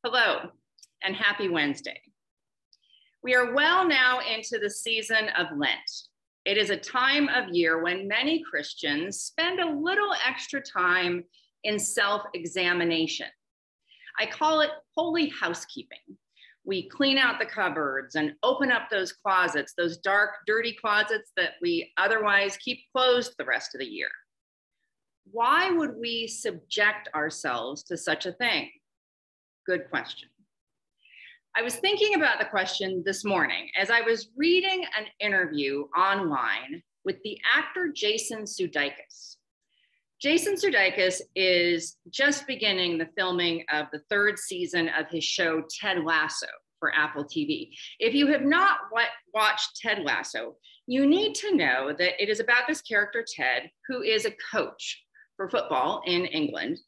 Hello, and happy Wednesday. We are well now into the season of Lent. It is a time of year when many Christians spend a little extra time in self-examination. I call it holy housekeeping. We clean out the cupboards and open up those closets, those dark, dirty closets that we otherwise keep closed the rest of the year. Why would we subject ourselves to such a thing? Good question. I was thinking about the question this morning as I was reading an interview online with the actor Jason Sudeikis. Jason Sudeikis is just beginning the filming of the third season of his show Ted Lasso for Apple TV. If you have not watched Ted Lasso, you need to know that it is about this character, Ted, who is a coach for football in England.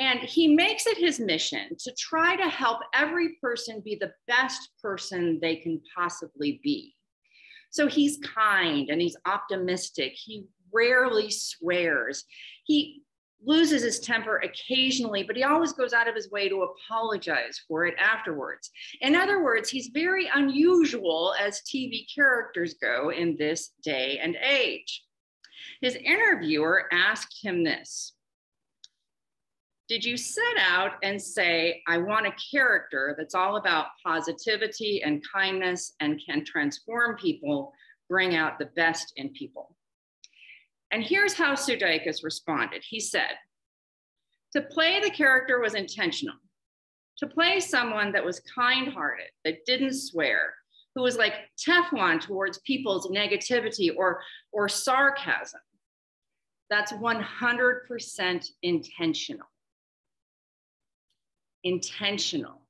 And he makes it his mission to try to help every person be the best person they can possibly be. So he's kind and he's optimistic. He rarely swears. He loses his temper occasionally, but he always goes out of his way to apologize for it afterwards. In other words, he's very unusual as TV characters go in this day and age. His interviewer asked him this: did you set out and say, I want a character that's all about positivity and kindness and can transform people, bring out the best in people? And here's how Sudeikis responded. He said, to play the character was intentional. To play someone that was kind-hearted, that didn't swear, who was like Teflon towards people's negativity or sarcasm, that's 100% intentional. Intentional,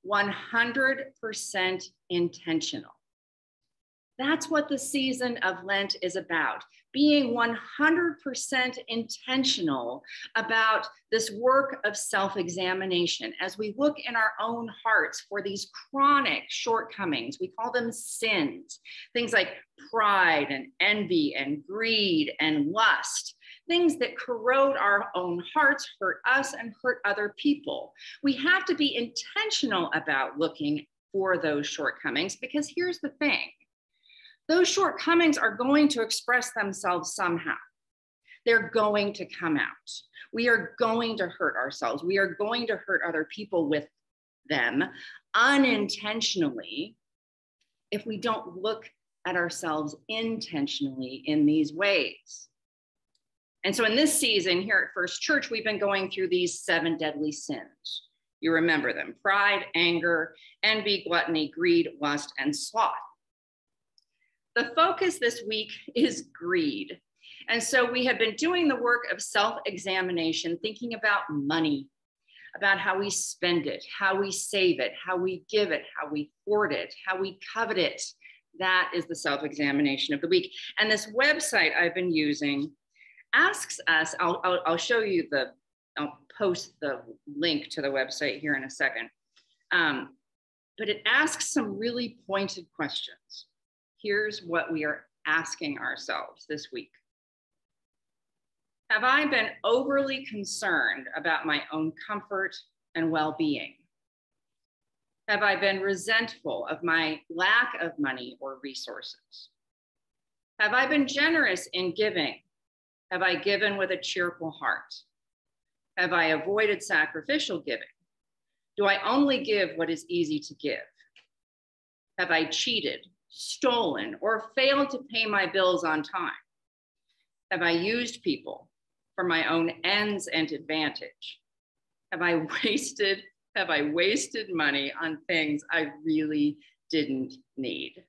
100% intentional. That's what the season of Lent is about, being 100% intentional about this work of self-examination as we look in our own hearts for these chronic shortcomings. We call them sins, things like pride and envy and greed and lust, things that corrode our own hearts, hurt us and hurt other people. We have to be intentional about looking for those shortcomings, because here's the thing. Those shortcomings are going to express themselves somehow. They're going to come out. We are going to hurt ourselves. We are going to hurt other people with them unintentionally if we don't look at ourselves intentionally in these ways. And so in this season here at First Church, we've been going through these 7 deadly sins. You remember them: pride, anger, envy, gluttony, greed, lust, and sloth. The focus this week is greed. And so we have been doing the work of self-examination, thinking about money, about how we spend it, how we save it, how we give it, how we hoard it, how we covet it. That is the self-examination of the week. And this website I've been using asks us, I'll show you I'll post the link to the website here in a second. But it asks some really pointed questions. Here's what we are asking ourselves this week. Have I been overly concerned about my own comfort and well-being? Have I been resentful of my lack of money or resources? Have I been generous in giving? Have I given with a cheerful heart? Have I avoided sacrificial giving? Do I only give what is easy to give? Have I cheated, stolen, or failed to pay my bills on time? Have I used people for my own ends and advantage? Have I wasted money on things I really didn't need?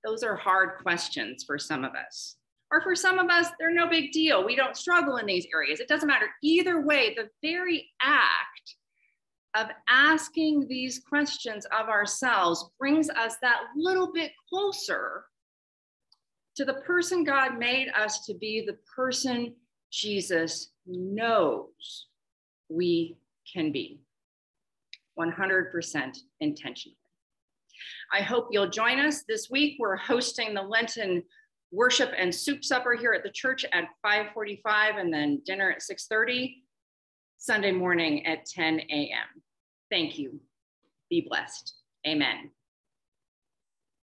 Those are hard questions for some of us. Or for some of us, they're no big deal. We don't struggle in these areas. It doesn't matter. Either way, the very act of asking these questions of ourselves brings us that little bit closer to the person God made us to be, the person Jesus knows we can be, 100% intentionally. I hope you'll join us this week. We're hosting the Lenten worship and soup supper here at the church at 5:45 and then dinner at 6:30, Sunday morning at 10 a.m. Thank you. Be blessed. Amen.